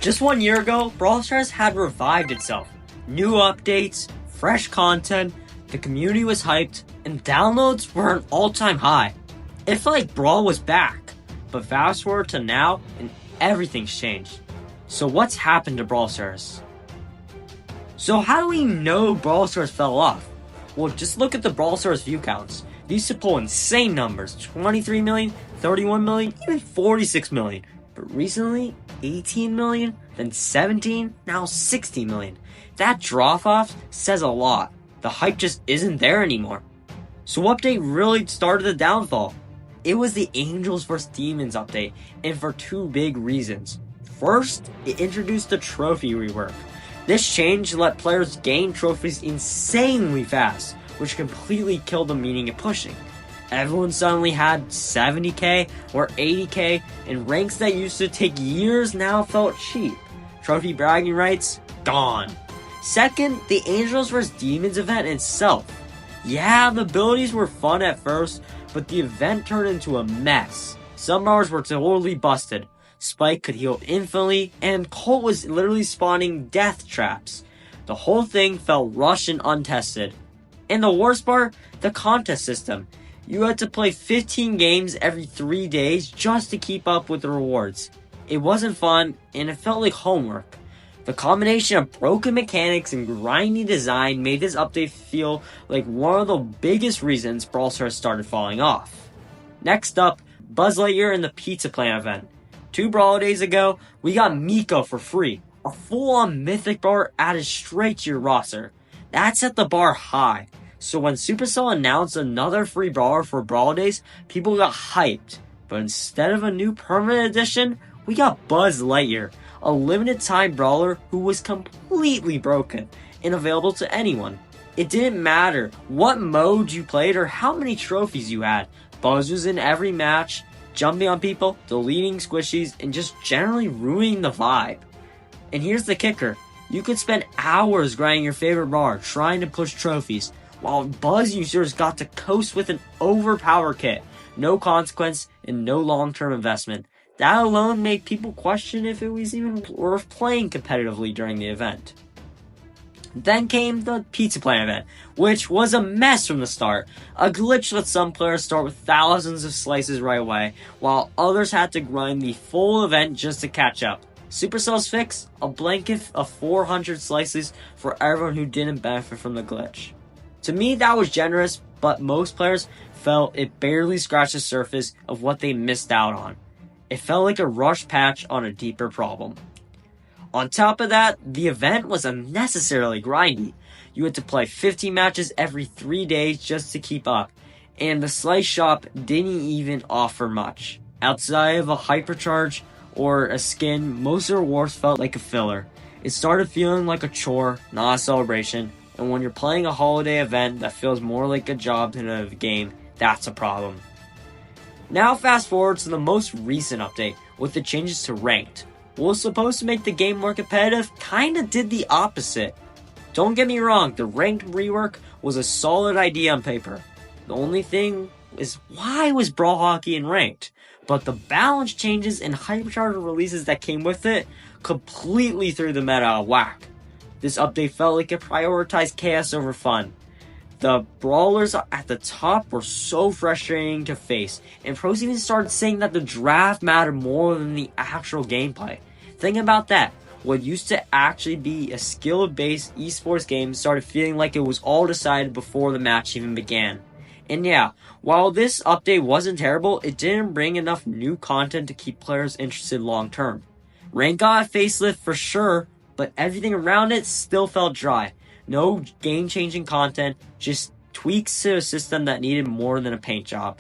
Just 1 year ago, Brawl Stars had revived itself. New updates, fresh content, the community was hyped, and downloads were an all-time high. It felt like Brawl was back. But fast forward to now, and everything's changed. So what's happened to Brawl Stars? So how do we know Brawl Stars fell off? Well, just look at the Brawl Stars view counts. They used to pull insane numbers, 23 million, 31 million, even 46 million. But recently, 18 million, then 17, now 60 million. That drop-off says a lot. The hype just isn't there anymore. So what update really started the downfall? It was the Angels vs Demons update, and for two big reasons. First, it introduced the trophy rework. This change let players gain trophies insanely fast, which completely killed the meaning of pushing. Everyone suddenly had 70k or 80k, and ranks that used to take years now felt cheap. Trophy bragging rights, gone. Second, the Angels vs Demons event itself. Yeah, the abilities were fun at first, but the event turned into a mess. Some brawlers were totally busted. Spike could heal infinitely, and Colt was literally spawning death traps. The whole thing felt rushed and untested. And the worst part, the contest system. You had to play 15 games every 3 days just to keep up with the rewards. It wasn't fun, and it felt like homework. The combination of broken mechanics and grimy design made this update feel like one of the biggest reasons Brawl Stars started falling off. Next up, Buzz Lightyear and the Pizza Plant event. 2 Brawl days ago, we got Miko for free, a full-on mythic brawler added straight to your roster. That set the bar high. So when Supercell announced another free brawler for Brawl Days, people got hyped. But instead of a new permanent edition, we got Buzz Lightyear, a limited time brawler who was completely broken and available to anyone. It didn't matter what mode you played or how many trophies you had. Buzz was in every match, jumping on people, deleting squishies, and just generally ruining the vibe. And here's the kicker. You could spend hours grinding your favorite brawler trying to push trophies, while Buzz users got to coast with an overpowered kit. No consequence and no long-term investment. That alone made people question if it was even worth playing competitively during the event. Then came the Pizza Plant event, which was a mess from the start. A glitch let some players start with thousands of slices right away, while others had to grind the full event just to catch up. Supercell's fix? A blanket of 400 slices for everyone who didn't benefit from the glitch. To me, that was generous, but most players felt it barely scratched the surface of what they missed out on. It felt like a rushed patch on a deeper problem. On top of that, the event was unnecessarily grindy. You had to play 15 matches every 3 days just to keep up, and the Slice shop didn't even offer much. Outside of a hypercharge or a skin, most of the rewards felt like a filler. It started feeling like a chore, not a celebration, and when you're playing a holiday event that feels more like a job than a game, that's a problem. Now fast forward to the most recent update, with the changes to Ranked. What was supposed to make the game more competitive kinda did the opposite. Don't get me wrong, the Ranked rework was a solid idea on paper. The only thing is, why was Brawl Hockey in Ranked? But the balance changes and hypercharger releases that came with it completely threw the meta out of whack. This update felt like it prioritized chaos over fun. The brawlers at the top were so frustrating to face, and pros even started saying that the draft mattered more than the actual gameplay. Think about that. What used to actually be a skill-based esports game started feeling like it was all decided before the match even began. And yeah, while this update wasn't terrible, it didn't bring enough new content to keep players interested long term. Rank got a facelift for sure, but everything around it still felt dry. No game-changing content, just tweaks to a system that needed more than a paint job.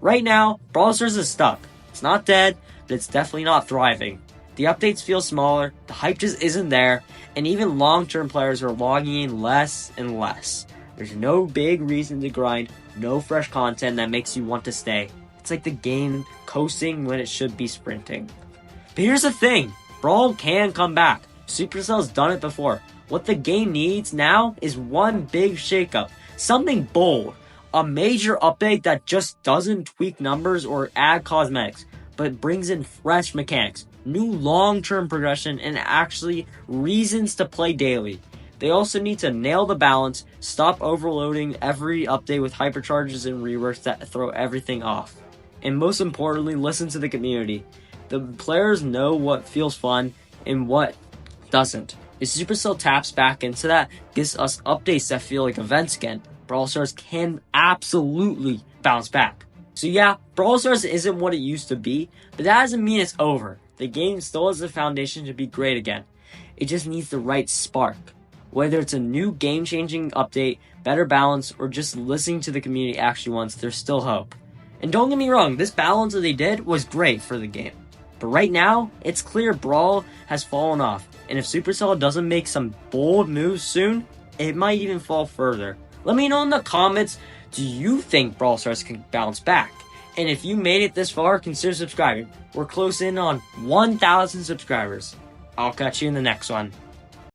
Right now, Brawl Stars is stuck. It's not dead, but it's definitely not thriving. The updates feel smaller, the hype just isn't there, and even long-term players are logging in less and less. There's no big reason to grind, no fresh content that makes you want to stay. It's like the game coasting when it should be sprinting. But here's the thing, Brawl can come back. Supercell's done it before. What the game needs now is one big shakeup. Something bold. A major update that just doesn't tweak numbers or add cosmetics, but brings in fresh mechanics. new long-term progression, and actually reasons to play daily. They also need to nail the balance, stop overloading every update with hypercharges and reworks that throw everything off. And most importantly, listen to the community. The players know what feels fun and what doesn't. If Supercell taps back into that, gives us updates that feel like events again, Brawl Stars can absolutely bounce back. So yeah, Brawl Stars isn't what it used to be, but that doesn't mean it's over. The game still has the foundation to be great again. It just needs the right spark. Whether it's a new game-changing update, better balance, or just listening to the community actually wants, there's still hope. And don't get me wrong, this balance that they did was great for the game. But right now, it's clear Brawl has fallen off, and if Supercell doesn't make some bold moves soon, it might even fall further. Let me know in the comments, do you think Brawl Stars can bounce back? And if you made it this far, consider subscribing. We're close in on 1,000 subscribers. I'll catch you in the next one.